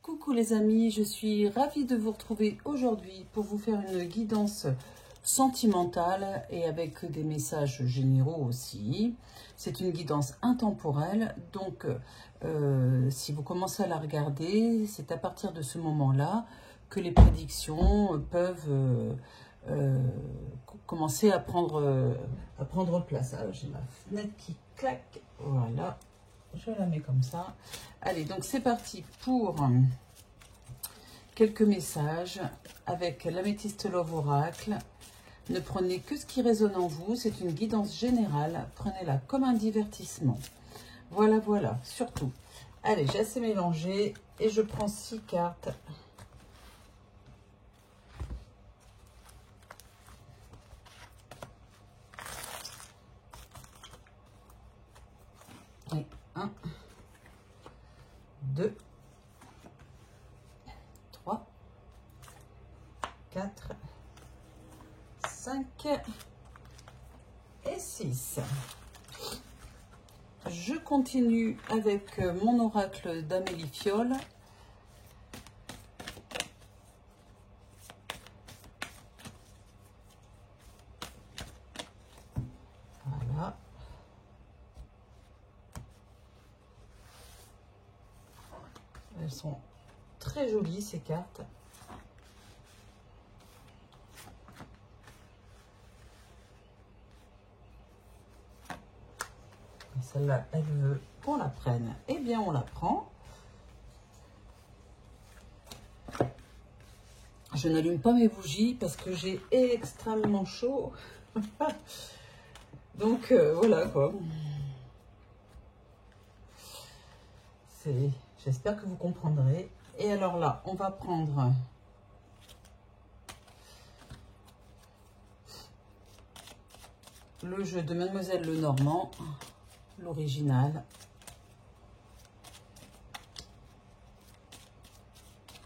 Coucou les amis, je suis ravie de vous retrouver aujourd'hui pour vous faire une guidance sentimentale et avec des messages généraux aussi. C'est une guidance intemporelle, donc si vous commencez à la regarder, c'est à partir de ce moment-là que les prédictions peuvent commencer à prendre place. Alors j'ai ma fenêtre qui claque, voilà. Je la mets comme ça. Allez, donc c'est parti pour quelques messages avec l'améthyste Love Oracle. Ne prenez que ce qui résonne en vous. C'est une guidance générale. Prenez-la comme un divertissement. Voilà, voilà, surtout. Allez, j'ai assez mélangé et je prends 6 cartes. Et 1, 2, 3, 4, 5 et 6. Je continue avec mon oracle d'Amélie Fiole. Voilà. Elles sont très jolies ces cartes. Celle-là, elle veut qu'on la prenne. Eh bien, on la prend. Je n'allume pas mes bougies parce que j'ai extrêmement chaud. Donc, voilà quoi. J'espère que vous comprendrez. Et alors là, on va prendre le jeu de Mademoiselle Lenormand, l'original.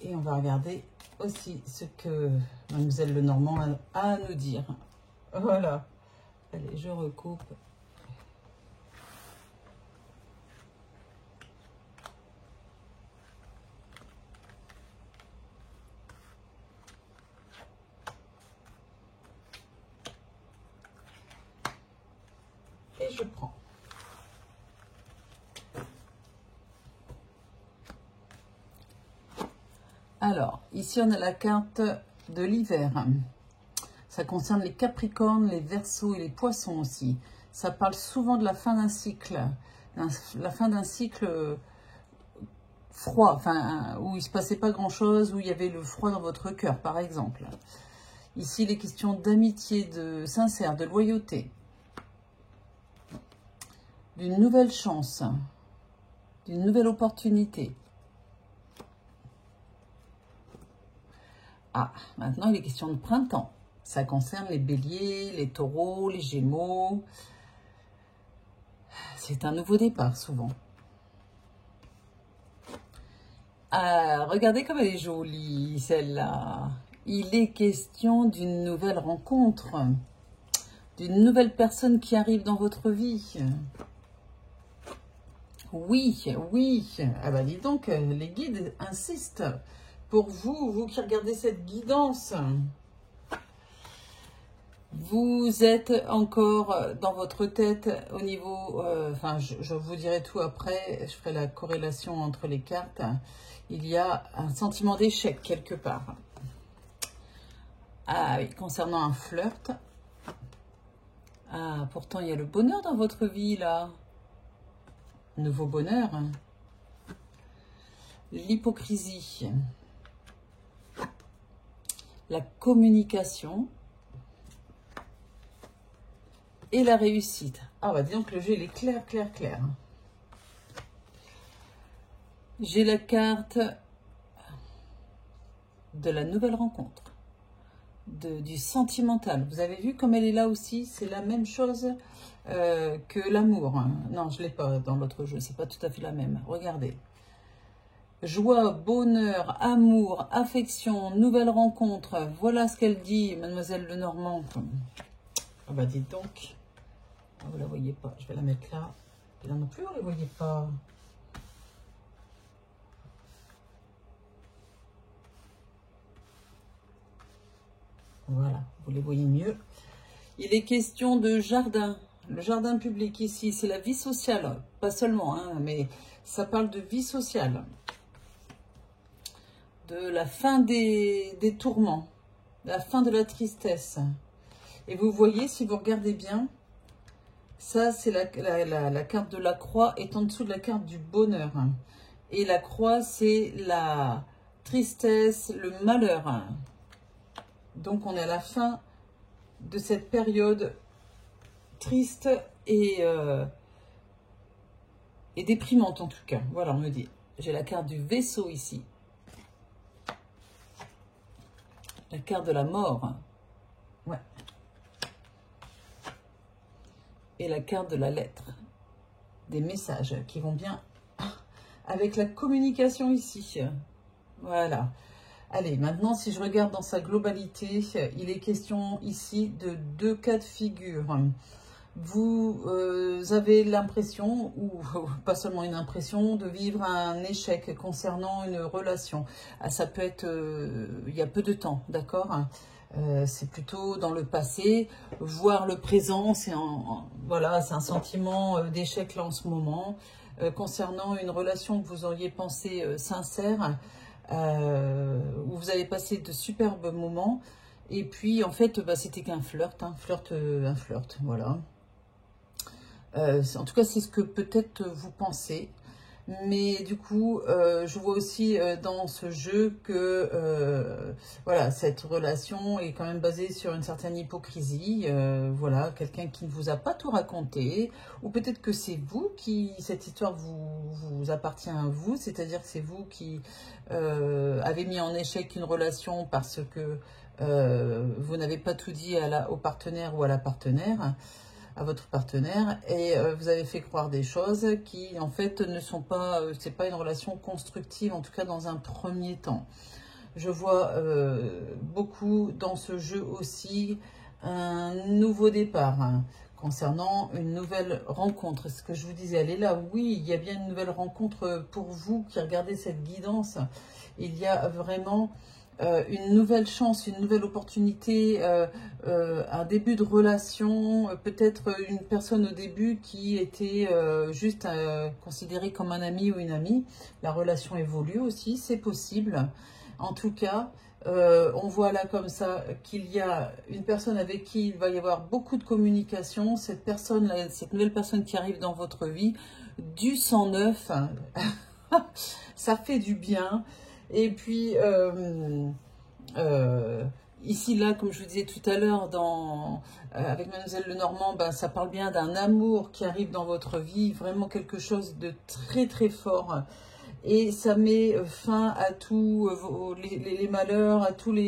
Et on va regarder aussi ce que Mademoiselle Lenormand a à nous dire. Voilà. Allez, je recoupe. Et je prends. Alors, ici on a la carte de l'hiver. Ça concerne les Capricornes, les Verseaux et les Poissons aussi. Ça parle souvent de la fin d'un cycle. La fin d'un cycle froid, enfin, où il ne se passait pas grand-chose, où il y avait le froid dans votre cœur, par exemple. Ici, les questions d'amitié, de sincère, de loyauté. D'une nouvelle chance, d'une nouvelle opportunité. Ah, maintenant il est question de printemps. Ça concerne les béliers, les taureaux, les gémeaux. C'est un nouveau départ souvent. Ah, regardez comme elle est jolie, celle-là. Il est question d'une nouvelle rencontre, d'une nouvelle personne qui arrive dans votre vie. Oui, oui. Ah bah dis donc, les guides insistent. Pour vous, vous qui regardez cette guidance, vous êtes encore dans votre tête au niveau... enfin, je vous dirai tout après, je ferai la corrélation entre les cartes. Il y a un sentiment d'échec quelque part. Ah oui, concernant un flirt. Ah, pourtant, il y a le bonheur dans votre vie, là. Nouveau bonheur. L'hypocrisie. La communication et la réussite. Ah bah dis donc, le jeu il est clair, clair, clair. J'ai la carte de la nouvelle rencontre, du sentimental. Vous avez vu comme elle est là aussi, c'est la même chose que l'amour. Non, je ne l'ai pas dans l'autre jeu, c'est pas tout à fait la même. Regardez. Joie, bonheur, amour, affection, nouvelle rencontre. Voilà ce qu'elle dit, Mademoiselle Lenormand. Ah bah dites donc. Ah, vous la voyez pas. Je vais la mettre là. Et là non plus, vous ne la voyez pas. Voilà, vous les voyez mieux. Il est question de jardin. Le jardin public ici, c'est la vie sociale. Pas seulement, hein, mais ça parle de vie sociale. De la fin des tourments. La fin de la tristesse. Et vous voyez, si vous regardez bien, ça c'est la carte de la croix est en dessous de la carte du bonheur. Et la croix, c'est la tristesse, le malheur. Donc on est à la fin de cette période triste et déprimante en tout cas. Voilà, on me dit. J'ai la carte du vaisseau ici. La carte de la mort. Ouais. Et la carte de la lettre. Des messages qui vont bien avec la communication ici. Voilà. Allez, maintenant, si je regarde dans sa globalité, il est question ici de 2 cas de figure. Vous avez l'impression, ou pas seulement une impression, de vivre un échec concernant une relation. Ah, ça peut être il y a peu de temps, d'accord? C'est plutôt dans le passé, voire le présent. Voilà, c'est un sentiment d'échec là en ce moment. Concernant une relation que vous auriez pensé sincère, où vous avez passé de superbes moments, et puis en fait bah, c'était qu'un flirt, un flirt, voilà. En tout cas c'est ce que peut-être vous pensez, mais du coup je vois aussi dans ce jeu que voilà, cette relation est quand même basée sur une certaine hypocrisie, voilà, quelqu'un qui ne vous a pas tout raconté, ou peut-être que c'est vous qui, cette histoire vous appartient à vous, c'est-à-dire que c'est vous qui avez mis en échec une relation parce que vous n'avez pas tout dit au partenaire ou à la partenaire, à votre partenaire, et vous avez fait croire des choses qui en fait ne sont pas, c'est pas une relation constructive, en tout cas dans un premier temps. Je vois beaucoup dans ce jeu aussi un nouveau départ, hein, concernant une nouvelle rencontre. Ce que je vous disais, elle est là, oui, il y a bien une nouvelle rencontre pour vous qui regardez cette guidance. Il y a vraiment une nouvelle chance, une nouvelle opportunité, un début de relation, peut-être une personne au début qui était juste considérée comme un ami ou une amie. La relation évolue aussi, c'est possible. En tout cas, on voit là comme ça qu'il y a une personne avec qui il va y avoir beaucoup de communication. Cette personne, cette nouvelle personne qui arrive dans votre vie, du sang neuf, ça fait du bien. Et puis, ici, là, comme je vous disais tout à l'heure, avec Mademoiselle Lenormand, ben, ça parle bien d'un amour qui arrive dans votre vie, vraiment quelque chose de très très fort. Et ça met fin à tous les malheurs, à tous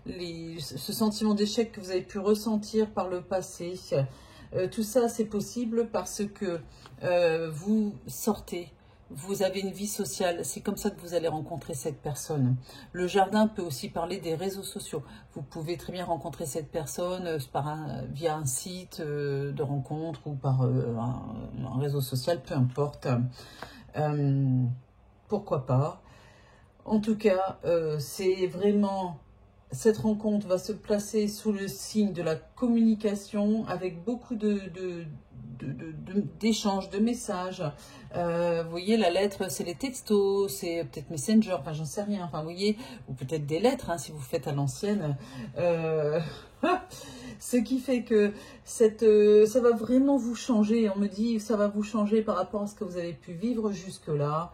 ce sentiment d'échec que vous avez pu ressentir par le passé. Tout ça, c'est possible parce que vous sortez. Vous avez une vie sociale, c'est comme ça que vous allez rencontrer cette personne. Le jardin peut aussi parler des réseaux sociaux. Vous pouvez très bien rencontrer cette personne via un site de rencontre ou par un réseau social, peu importe. Pourquoi pas. En tout cas, c'est vraiment... Cette rencontre va se placer sous le signe de la communication avec beaucoup d'échanges, de messages. Vous voyez, la lettre, c'est les textos, c'est peut-être Messenger, enfin, j'en sais rien. Enfin, vous voyez, ou peut-être des lettres, hein, si vous faites à l'ancienne. Ce qui fait que ça va vraiment vous changer. On me dit, ça va vous changer par rapport à ce que vous avez pu vivre jusque-là.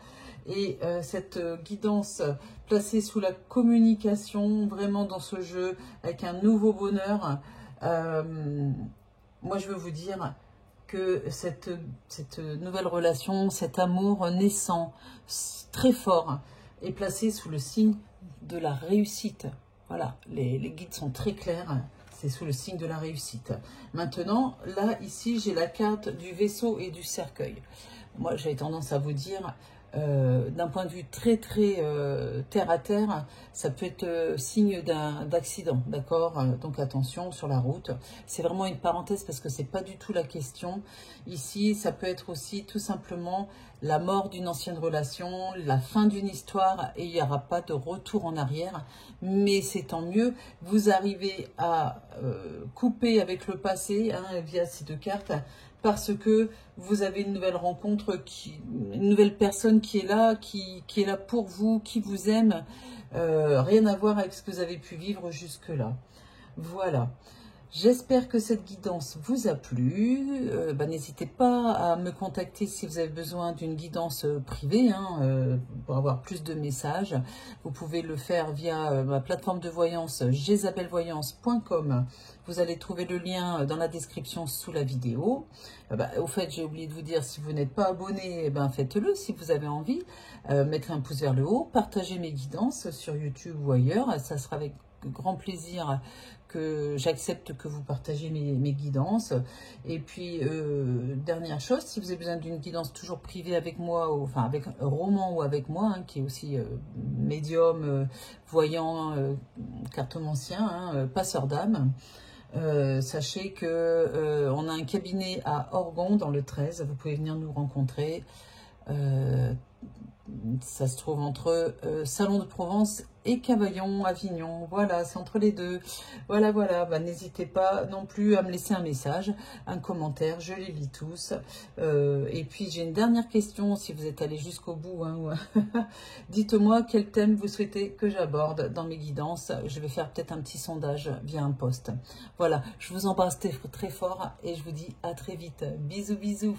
Et cette guidance placée sous la communication, vraiment dans ce jeu, avec un nouveau bonheur, moi je veux vous dire que cette nouvelle relation, cet amour naissant, très fort, est placé sous le signe de la réussite. Voilà, les guides sont très clairs, c'est sous le signe de la réussite. Maintenant, là, ici, j'ai la carte du vaisseau et du cercueil. Moi, j'ai tendance à vous dire... d'un point de vue très très terre à terre, ça peut être signe d'accident, d'accord? Donc attention sur la route. C'est vraiment une parenthèse parce que c'est pas du tout la question. Ici, ça peut être aussi tout simplement la mort d'une ancienne relation, la fin d'une histoire, et il n'y aura pas de retour en arrière. Mais c'est tant mieux, vous arrivez à couper avec le passé via ces deux cartes, parce que vous avez une nouvelle rencontre, une nouvelle personne qui est là, qui est là pour vous, qui vous aime. Rien à voir avec ce que vous avez pu vivre jusque-là. Voilà. J'espère que cette guidance vous a plu. N'hésitez pas à me contacter si vous avez besoin d'une guidance privée pour avoir plus de messages. Vous pouvez le faire via ma plateforme de voyance jezabelvoyance.com. Vous allez trouver le lien dans la description sous la vidéo. Au fait, j'ai oublié de vous dire, si vous n'êtes pas abonné, faites-le si vous avez envie. Mettez un pouce vers le haut, partagez mes guidances sur YouTube ou ailleurs. Ça sera avec grand plaisir que j'accepte que vous partagez mes guidances. Et puis, dernière chose, si vous avez besoin d'une guidance toujours privée avec moi, avec un roman ou avec moi, qui est aussi médium, voyant, cartomancien, passeur d'âme, sachez que on a un cabinet à Orgon dans le 13, vous pouvez venir nous rencontrer. Ça se trouve entre Salon de Provence et Cavaillon, Avignon. Voilà, c'est entre les deux. Voilà. N'hésitez pas non plus à me laisser un message, un commentaire. Je les lis tous. Et puis, j'ai une dernière question, si vous êtes allé jusqu'au bout. Dites-moi quel thème vous souhaitez que j'aborde dans mes guidances. Je vais faire peut-être un petit sondage via un post. Voilà, je vous embrasse très fort et je vous dis à très vite. Bisous, bisous.